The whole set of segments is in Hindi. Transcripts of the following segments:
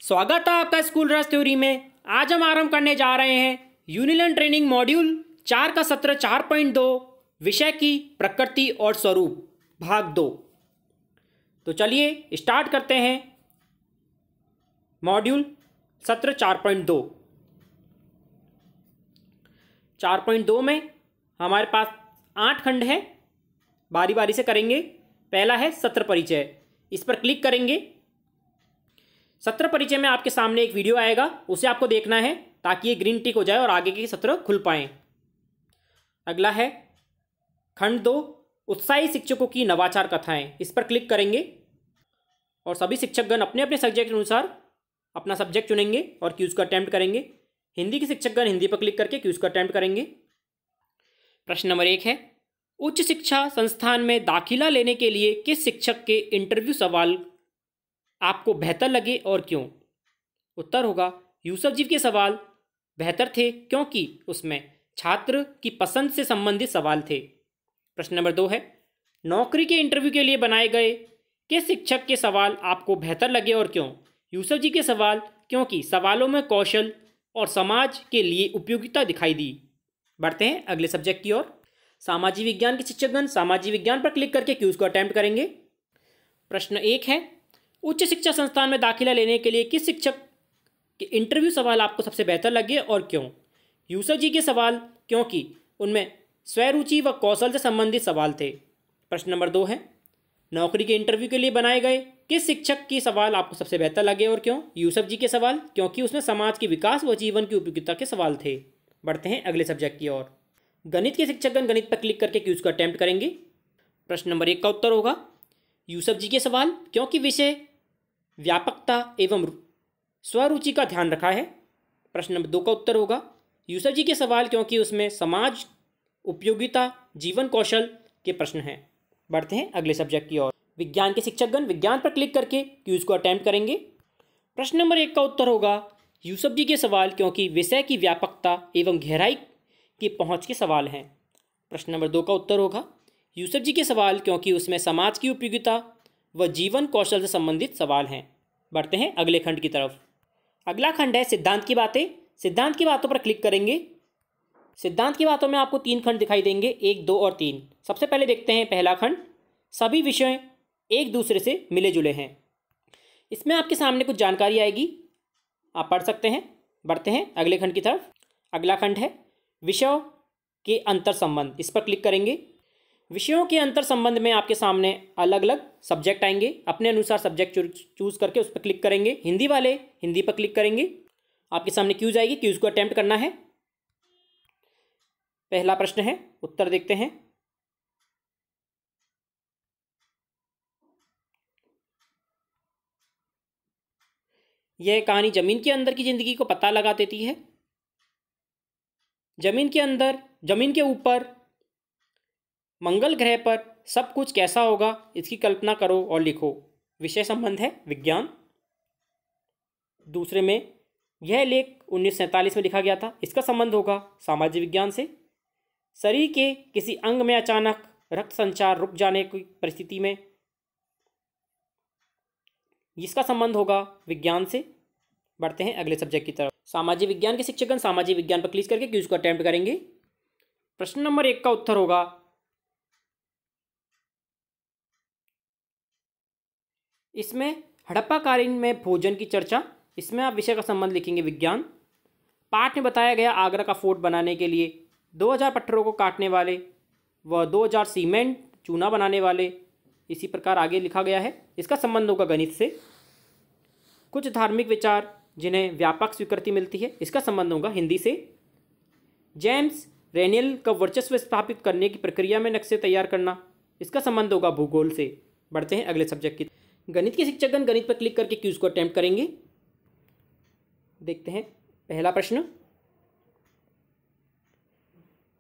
स्वागत है आपका स्कूल रस थ्योरी में। आज हम आरंभ करने जा रहे हैं यूनिलन ट्रेनिंग मॉड्यूल 4 का सत्र 4.2 विषय की प्रकृति और स्वरूप भाग 2। तो चलिए स्टार्ट करते हैं मॉड्यूल सत्र 4.2। 4.2 में हमारे पास 8 खंड हैं, बारी बारी से करेंगे। पहला है सत्र परिचय, इस पर क्लिक करेंगे। सत्र परिचय में आपके सामने एक वीडियो आएगा, उसे आपको देखना है ताकि ये ग्रीन टिक हो जाए और आगे के सत्र खुल पाएं। अगला है खंड 2 उत्साही शिक्षकों की नवाचार कथाएं, इस पर क्लिक करेंगे और सभी शिक्षकगण अपने अपने सब्जेक्ट के अनुसार अपना सब्जेक्ट चुनेंगे और क्यूज का अटेम्प्ट करेंगे। हिंदी के शिक्षकगण हिंदी पर क्लिक करके क्यूज का अटेम्प्ट करेंगे। प्रश्न नंबर 1 है, उच्च शिक्षा संस्थान में दाखिला लेने के लिए किस शिक्षक के इंटरव्यू सवाल आपको बेहतर लगे और क्यों? उत्तर होगा यूसुफ जी के सवाल बेहतर थे क्योंकि उसमें छात्र की पसंद से संबंधित सवाल थे। प्रश्न नंबर 2 है, नौकरी के इंटरव्यू के लिए बनाए गए किस शिक्षक के सवाल आपको बेहतर लगे और क्यों? यूसुफ जी के सवाल, क्योंकि सवालों में कौशल और समाज के लिए उपयोगिता दिखाई दी। बढ़ते हैं अगले सब्जेक्ट की ओर। सामाजिक विज्ञान के शिक्षकगण सामाजिक विज्ञान पर क्लिक करके क्यूज को अटेम्प्ट करेंगे। प्रश्न 1 है, उच्च शिक्षा संस्थान में दाखिला लेने के लिए किस शिक्षक के इंटरव्यू सवाल आपको सबसे बेहतर लगे और क्यों? यूसुफ जी के सवाल, क्योंकि उनमें स्वरुचि व कौशल से संबंधित सवाल थे। प्रश्न नंबर 2 है, नौकरी के इंटरव्यू के लिए बनाए गए किस शिक्षक के सवाल आपको सबसे बेहतर लगे और क्यों? यूसुफ जी के सवाल, क्योंकि उसमें समाज के विकास व जीवन की उपयोगिता के सवाल थे। बढ़ते हैं अगले सब्जेक्ट की ओर। गणित के शिक्षकगण गणित पर क्लिक करके क्यूज को अटेम्प्ट करेंगे। प्रश्न नंबर 1 का उत्तर होगा यूसुफ जी के सवाल, क्योंकि विषय व्यापकता एवं स्वरुचि का ध्यान रखा है। प्रश्न नंबर 2 का उत्तर होगा यूसुफ जी के सवाल, क्योंकि उसमें समाज उपयोगिता जीवन कौशल के प्रश्न हैं। बढ़ते हैं अगले सब्जेक्ट की ओर। विज्ञान के शिक्षकगण विज्ञान पर क्लिक करके क्यूज को अटेम्प्ट करेंगे। प्रश्न नंबर 1 का उत्तर होगा यूसुफ जी के सवाल, क्योंकि विषय की व्यापकता एवं गहराई की पहुँच के सवाल हैं। प्रश्न नंबर 2 का उत्तर होगा यूसुफ जी के सवाल, क्योंकि उसमें समाज की उपयोगिता व जीवन कौशल से संबंधित सवाल हैं। बढ़ते हैं अगले खंड की तरफ। अगला खंड है सिद्धांत की बातें। सिद्धांत की बातों पर क्लिक करेंगे। सिद्धांत की बातों में आपको 3 खंड दिखाई देंगे, 1, 2 और 3। सबसे पहले देखते हैं पहला खंड, सभी विषय एक दूसरे से मिले जुले हैं। इसमें आपके सामने कुछ जानकारी आएगी, आप पढ़ सकते हैं। बढ़ते हैं अगले खंड की तरफ। अगला खंड है विषयों के अंतर संबंध, इस पर क्लिक करेंगे। विषयों के अंतर संबंध में आपके सामने अलग अलग सब्जेक्ट आएंगे, अपने अनुसार सब्जेक्ट चूज करके उस पर क्लिक करेंगे। हिंदी वाले हिंदी पर क्लिक करेंगे, आपके सामने क्यूज आएगी, क्यूज को अटेम्प्ट करना है। पहला प्रश्न है, उत्तर देखते हैं। यह कहानी जमीन के अंदर की जिंदगी को पता लगा देती है। जमीन के अंदर, जमीन के ऊपर मंगल ग्रह पर सब कुछ कैसा होगा, इसकी कल्पना करो और लिखो। विषय संबंध है विज्ञान। दूसरे में यह लेख 1947 में लिखा गया था, इसका संबंध होगा सामाजिक विज्ञान से। शरीर के किसी अंग में अचानक रक्त संचार रुक जाने की परिस्थिति में, इसका संबंध होगा विज्ञान से। बढ़ते हैं अगले सब्जेक्ट की तरफ। सामाजिक विज्ञान के शिक्षकगण सामाजिक विज्ञान पर क्लिक करके क्यूज को अटेम्प्ट करेंगे। प्रश्न नंबर 1 का उत्तर होगा इसमें हड़प्पाकालीन में भोजन की चर्चा, इसमें आप विषय का संबंध लिखेंगे विज्ञान। पाठ में बताया गया आगरा का फोर्ट बनाने के लिए 2000 पत्थरों को काटने वाले व 2000 सीमेंट चूना बनाने वाले, इसी प्रकार आगे लिखा गया है, इसका संबंध होगा गणित से। कुछ धार्मिक विचार जिन्हें व्यापक स्वीकृति मिलती है, इसका संबंध होगा हिंदी से। जेम्स रेनियल का वर्चस्व स्थापित करने की प्रक्रिया में नक्शे तैयार करना, इसका संबंध होगा भूगोल से। बढ़ते हैं अगले सब्जेक्ट की। गणित के शिक्षकगण गणित पर क्लिक करके क्यूज को अटेम्प्ट करेंगे। देखते हैं पहला प्रश्न,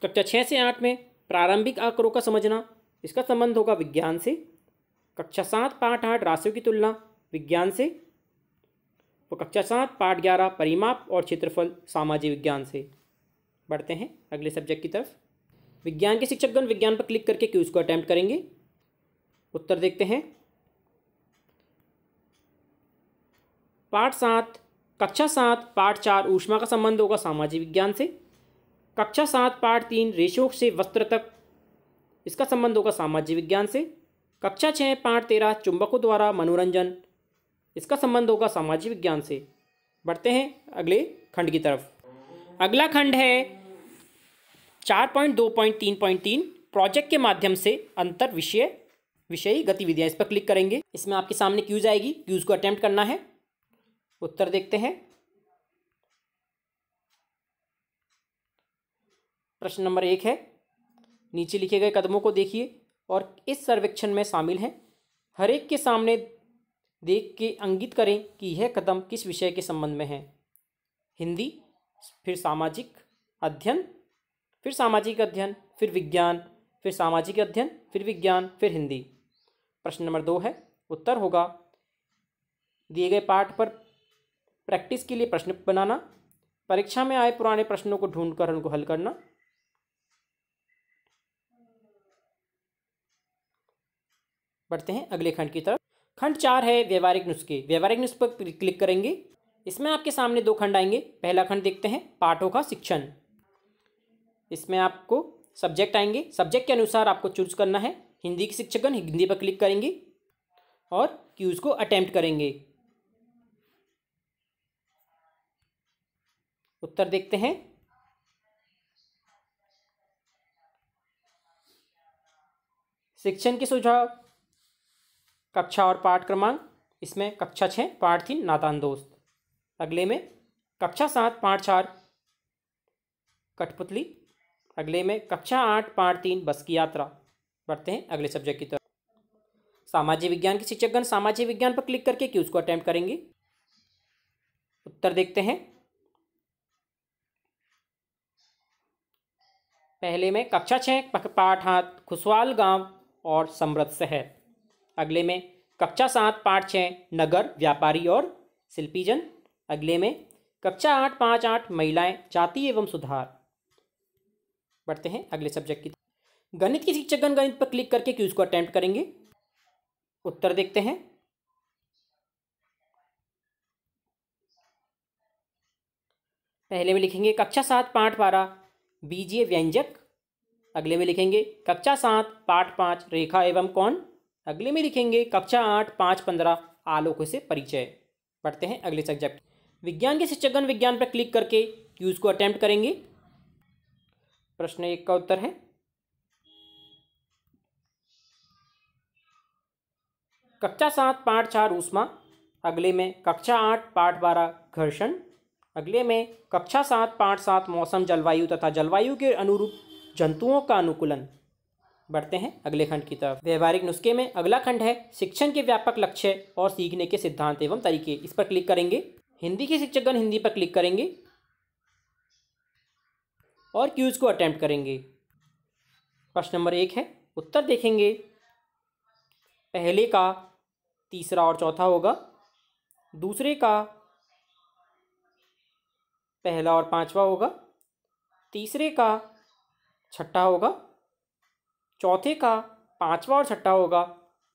कक्षा 6 से 8 में प्रारंभिक आंकड़ों का समझना, इसका संबंध होगा विज्ञान से। कक्षा 7 पाठ 8 राशियों की तुलना, विज्ञान से। तो कक्षा 7 पाठ 11 परिमाप और क्षेत्रफल, सामाजिक विज्ञान से। बढ़ते हैं अगले सब्जेक्ट की तरफ। विज्ञान के शिक्षकगण विज्ञान पर क्लिक करके क्यूज को अटेम्प्ट करेंगे। उत्तर देखते हैं। पाठ 7 कक्षा 7 पाठ 4 ऊष्मा का संबंध होगा सामाजिक विज्ञान से। कक्षा 7 पाठ 3 रेशों से वस्त्र तक, इसका संबंध होगा सामाजिक विज्ञान से। कक्षा 6 पाठ 13 चुंबकों द्वारा मनोरंजन, इसका संबंध होगा सामाजिक विज्ञान से। बढ़ते हैं अगले खंड की तरफ। अगला खंड है 4.2.3.3 प्रोजेक्ट के माध्यम से अंतर विषयी गतिविधियां। इस पर क्लिक करेंगे। इसमें आपके सामने क्यूज आएगी, क्यूज को अटेम्प्ट करना है। उत्तर देखते हैं। प्रश्न नंबर 1 है, नीचे लिखे गए कदमों को देखिए और इस सर्वेक्षण में शामिल हैं। हर एक के सामने देख के इंगित करें कि यह कदम किस विषय के संबंध में है। हिंदी, फिर सामाजिक अध्ययन, फिर सामाजिक अध्ययन, फिर विज्ञान, फिर सामाजिक अध्ययन, फिर विज्ञान, फिर हिंदी। प्रश्न नंबर 2 है, उत्तर होगा दिए गए पाठ पर प्रैक्टिस के लिए प्रश्न बनाना, परीक्षा में आए पुराने प्रश्नों को ढूंढकर उनको हल करना। बढ़ते हैं अगले खंड की तरफ। खंड 4 है व्यवहारिक नुस्खे। व्यवहारिक नुस्खे पर क्लिक करेंगे। इसमें आपके सामने 2 खंड आएंगे। पहला खंड देखते हैं, पाठों का शिक्षण। इसमें आपको सब्जेक्ट आएंगे, सब्जेक्ट के अनुसार आपको चूज करना है। हिंदी के शिक्षकगण, हिंदी पर क्लिक करेंगे और क्यूज को अटेम्प्ट करेंगे। उत्तर देखते हैं। शिक्षण के सुझाव, कक्षा और पाठ क्रमांक। इसमें कक्षा 6 पाठ 3 नादान दोस्त। अगले में कक्षा 7 पाठ 4 कठपुतली। अगले में कक्षा 8 पाठ 3 बस की यात्रा। बढ़ते हैं अगले सब्जेक्ट की तरफ। सामाजिक विज्ञान के शिक्षकगण सामाजिक विज्ञान पर क्लिक करके क्यूज को अटेम्प्ट करेंगे। उत्तर देखते हैं। पहले में कक्षा 6 पाठ 8 खुशहाल गांव और समृद्ध शहर। अगले में कक्षा 7 पाठ 6 नगर, व्यापारी और शिल्पीजन। अगले में कक्षा 8 पाँच 8 महिलाएं, जाति एवं सुधार। बढ़ते हैं अगले सब्जेक्ट की। गणित के शिक्षकगण गणित पर क्लिक करके क्यूज को अटेम्प्ट करेंगे। उत्तर देखते हैं। पहले में लिखेंगे कक्षा 7 पाठ 12 बीजीय व्यंजक। अगले में लिखेंगे कक्षा 7 पाठ 5 रेखा एवं कोण। अगले में लिखेंगे कक्षा 8 5 15 आलोकों से परिचय। बढ़ते हैं अगले सब्जेक्ट। विज्ञान के शिक्षकगण विज्ञान पर क्लिक करके क्यूज को अटेम्प्ट करेंगे। प्रश्न 1 का उत्तर है कक्षा 7 पाठ 4 ऊष्मा। अगले में कक्षा 8 पाठ 12 घर्षण। अगले में कक्षा 7 पाठ 7 मौसम जलवायु तथा जलवायु के अनुरूप जंतुओं का अनुकूलन। बढ़ते हैं अगले खंड की तरफ। व्यवहारिक नुस्खे में अगला खंड है शिक्षण के व्यापक लक्ष्य और सीखने के सिद्धांत एवं तरीके। इस पर क्लिक करेंगे। हिंदी के शिक्षकगण हिंदी पर क्लिक करेंगे और क्यूज को अटेम्प्ट करेंगे। प्रश्न नंबर 1 है, उत्तर देखेंगे। पहले का तीसरा और चौथा होगा, दूसरे का पहला और पांचवा होगा, तीसरे का छठा होगा, चौथे का पांचवा और छठा होगा,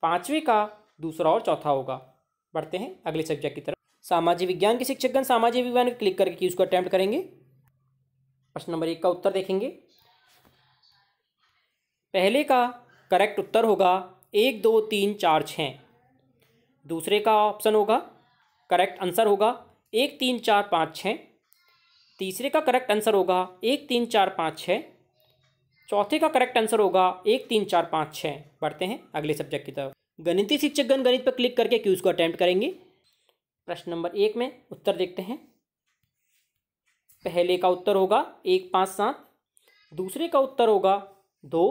पांचवे का दूसरा और चौथा होगा। बढ़ते हैं अगले सब्जेक्ट की तरफ। सामाजिक विज्ञान के शिक्षकगण सामाजिक विज्ञान पर क्लिक करके क्यूज को अटेम्प्ट करेंगे। प्रश्न नंबर 1 का उत्तर देखेंगे। पहले का करेक्ट उत्तर होगा 1 2 3 4 6। दूसरे का ऑप्शन होगा करेक्ट आंसर होगा 1 3 4 5 6। तीसरे का करेक्ट आंसर होगा 1 3 4 5 6। चौथे का करेक्ट आंसर होगा 1 3 4 5 6। बढ़ते हैं अगले सब्जेक्ट की तरफ। गणितीय शिक्षकगण गणित पर क्लिक करके क्यूज को अटेम्प्ट करेंगे। प्रश्न नंबर 1 में उत्तर देखते हैं। पहले का उत्तर होगा 1 5 7। दूसरे का उत्तर होगा 2।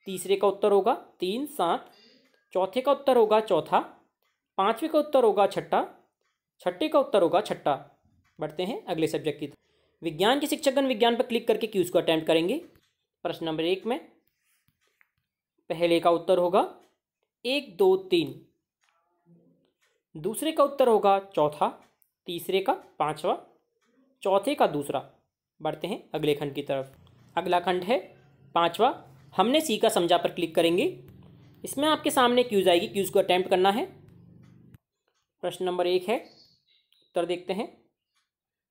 तीसरे का उत्तर होगा 3 7। चौथे का उत्तर होगा चौथा। पांचवे का उत्तर होगा छठा। छठे का उत्तर होगा छठा। बढ़ते हैं अगले सब्जेक्ट की तरफ। विज्ञान के शिक्षकगण विज्ञान पर क्लिक करके क्यूज को अटेम्प्ट करेंगे। प्रश्न नंबर 1 में पहले का उत्तर होगा 1 2 3। दूसरे का उत्तर होगा चौथा। तीसरे का पांचवा। चौथे का दूसरा। बढ़ते हैं अगले खंड की तरफ। अगला खंड है पांचवा, हमने सीखा समझा पर क्लिक करेंगे। इसमें आपके सामने क्यूज आएगी, क्यूज को अटेम्प्ट करना है। प्रश्न नंबर 1 है, उत्तर देखते हैं।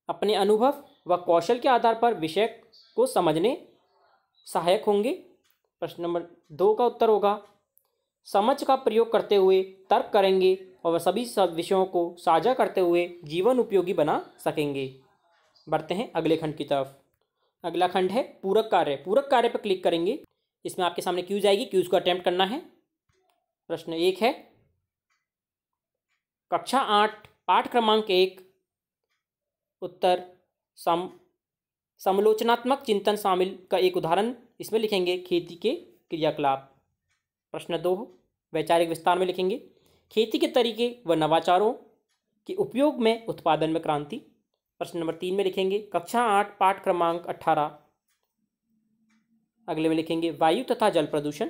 अपने अनुभव व कौशल के आधार पर विषय को समझने सहायक होंगे। प्रश्न नंबर 2 का उत्तर होगा समझ का प्रयोग करते हुए तर्क करेंगे और वह सभी सब विषयों को साझा करते हुए जीवन उपयोगी बना सकेंगे। बढ़ते हैं अगले खंड की तरफ। अगला खंड है पूरक कार्य। पूरक कार्य पर क्लिक करेंगे। इसमें आपके सामने क्यूज आएगी, क्यूज को अटेम्प्ट करना है। प्रश्न 1 है कक्षा 8 पाठ क्रमांक 1 उत्तर समालोचनात्मक चिंतन शामिल का एक उदाहरण इसमें लिखेंगे खेती के क्रियाकलाप। प्रश्न 2 वैचारिक विस्तार में लिखेंगे खेती के तरीके व नवाचारों के उपयोग में उत्पादन में क्रांति। प्रश्न नंबर 3 में लिखेंगे कक्षा 8 पाठ क्रमांक 18। अगले में लिखेंगे वायु तथा जल प्रदूषण।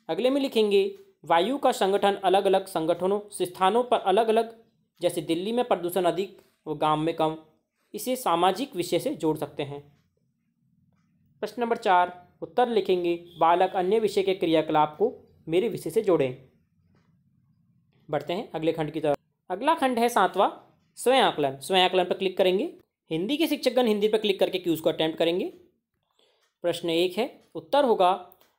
अगले में लिखेंगे वायु का संगठन अलग अलग संगठनों स्थानों पर अलग अलग, जैसे दिल्ली में प्रदूषण अधिक व गांव में कम। इसे सामाजिक विषय से जोड़ सकते हैं। प्रश्न नंबर 4 उत्तर लिखेंगे बालक अन्य विषय के क्रियाकलाप को मेरे विषय से जोड़ें। बढ़ते हैं अगले खंड की तरफ। अगला खंड है 7वां स्वयं आकलन। स्वयं आकलन पर क्लिक करेंगे। हिंदी के शिक्षकगण हिंदी पर क्लिक करके क्यूज को अटेम्प्ट करेंगे। प्रश्न 1 है उत्तर होगा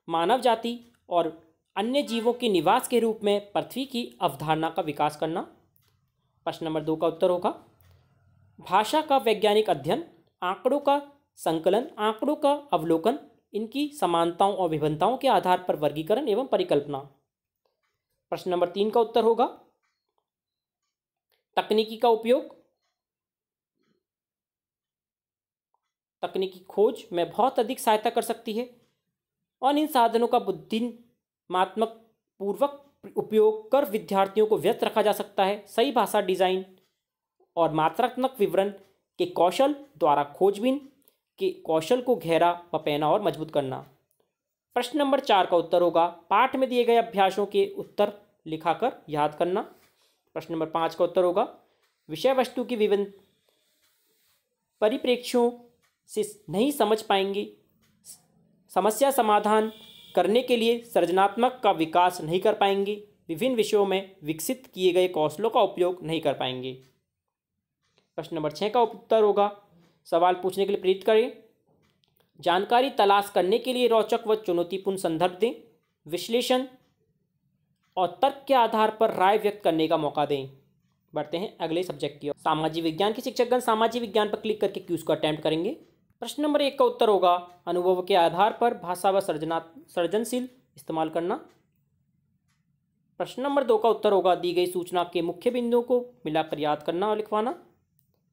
मानव जाति और अन्य जीवों के निवास के रूप में पृथ्वी की अवधारणा का विकास करना। प्रश्न नंबर 2 का उत्तर होगा भाषा का वैज्ञानिक अध्ययन, आंकड़ों का संकलन, आंकड़ों का अवलोकन, इनकी समानताओं और विभिन्नताओं के आधार पर वर्गीकरण एवं परिकल्पना। प्रश्न नंबर 3 का उत्तर होगा तकनीकी का उपयोग, तकनीकी खोज में बहुत अधिक सहायता कर सकती है और इन साधनों का बुद्धिमात्मक पूर्वक उपयोग कर विद्यार्थियों को व्यस्त रखा जा सकता है। सही भाषा डिजाइन और मात्रात्मक विवरण के कौशल द्वारा खोजबीन के कौशल को गहरा व पैना और मजबूत करना। प्रश्न नंबर 4 का उत्तर होगा पाठ में दिए गए अभ्यासों के उत्तर लिखाकर याद करना। प्रश्न नंबर 5 का उत्तर होगा विषय वस्तु की विभिन्न परिप्रेक्ष्यों से नहीं समझ पाएंगे, समस्या समाधान करने के लिए सृजनात्मक का विकास नहीं कर पाएंगे, विभिन्न विषयों में विकसित किए गए कौशलों का उपयोग नहीं कर पाएंगे। प्रश्न नंबर 6 का उत्तर होगा सवाल पूछने के लिए प्रेरित करें, जानकारी तलाश करने के लिए रोचक व चुनौतीपूर्ण संदर्भ दें, विश्लेषण और तर्क के आधार पर राय व्यक्त करने का मौका दें। बढ़ते हैं अगले सब्जेक्ट की ओर। सामाजिक विज्ञान के शिक्षकगण सामाजिक विज्ञान पर क्लिक करके क्यूज को अटेम्प्ट करेंगे। प्रश्न नंबर 1 का उत्तर होगा अनुभव के आधार पर भाषा व सृजनशील इस्तेमाल करना। प्रश्न नंबर 2 का उत्तर होगा दी गई सूचना के मुख्य बिंदुओं को मिलाकर याद करना और लिखवाना।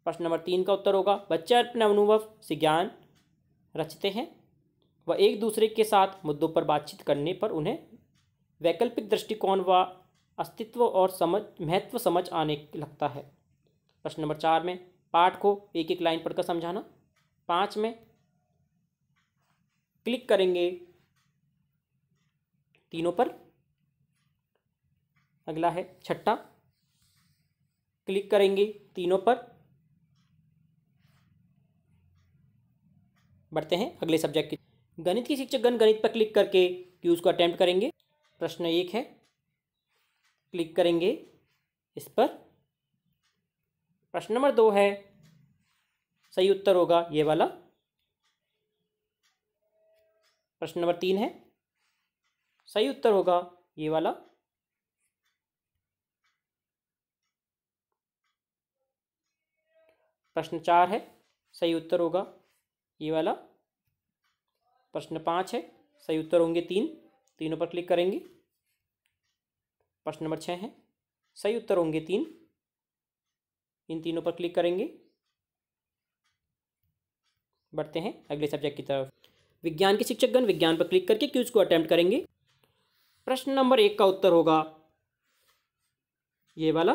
प्रश्न नंबर 3 का उत्तर होगा बच्चे अपने अनुभव से ज्ञान रचते हैं व एक दूसरे के साथ मुद्दों पर बातचीत करने पर उन्हें वैकल्पिक दृष्टिकोण व अस्तित्व और महत्व समझ आने लगता है। प्रश्न नंबर 4 में पाठ को एक एक लाइन पढ़कर समझाना। 5 में क्लिक करेंगे तीनों पर। अगला है 6 क्लिक करेंगे तीनों पर। बढ़ते हैं अगले सब्जेक्ट की। गणित के शिक्षकगण गणित पर क्लिक करके क्यूज को अटेम्प्ट करेंगे। प्रश्न 1 है क्लिक करेंगे इस पर। प्रश्न नंबर 2 है सही उत्तर होगा ये वाला। प्रश्न नंबर 3 है सही उत्तर होगा ये वाला। प्रश्न 4 है सही उत्तर होगा ये वाला। प्रश्न 5 है सही उत्तर होंगे 3, तीनों पर क्लिक करेंगे। प्रश्न नंबर 6 है सही उत्तर होंगे 3, इन तीनों पर क्लिक करेंगे। बढ़ते हैं अगले सब्जेक्ट की तरफ। विज्ञान के शिक्षकगण विज्ञान पर क्लिक करके क्यूज को अटेम्प्ट करेंगे। प्रश्न नंबर 1 का उत्तर होगा ये वाला,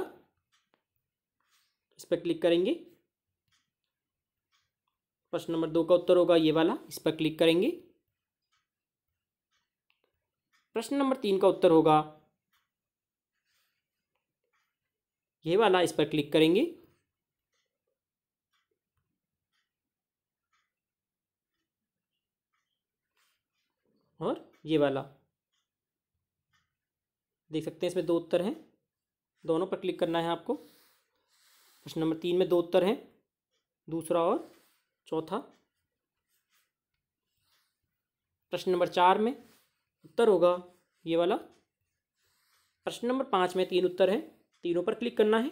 इस पर क्लिक करेंगे। प्रश्न नंबर 2 का उत्तर होगा ये वाला, इस पर क्लिक करेंगे। प्रश्न नंबर 3 का उत्तर होगा ये वाला, इस पर क्लिक करेंगे। और ये वाला देख सकते हैं, इसमें 2 उत्तर हैं, दोनों पर क्लिक करना है आपको। प्रश्न नंबर 3 में 2 उत्तर हैं, दूसरा और चौथा। प्रश्न नंबर 4 में उत्तर होगा ये वाला। प्रश्न नंबर 5 में 3 उत्तर हैं, तीनों पर क्लिक करना है।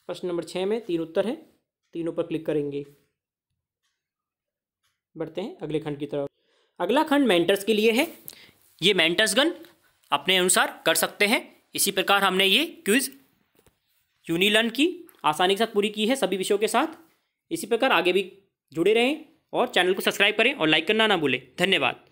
प्रश्न नंबर 6 में 3 उत्तर हैं, तीनों पर क्लिक करेंगे। बढ़ते हैं अगले खंड की तरफ। अगला खंड मेंटर्स के लिए है। ये मेंटर्स गण अपने अनुसार कर सकते हैं। इसी प्रकार हमने ये क्विज यूनिलर्न की आसानी के साथ पूरी की है सभी विषयों के साथ। इसी प्रकार आगे भी जुड़े रहें और चैनल को सब्सक्राइब करें और लाइक करना ना भूलें। धन्यवाद।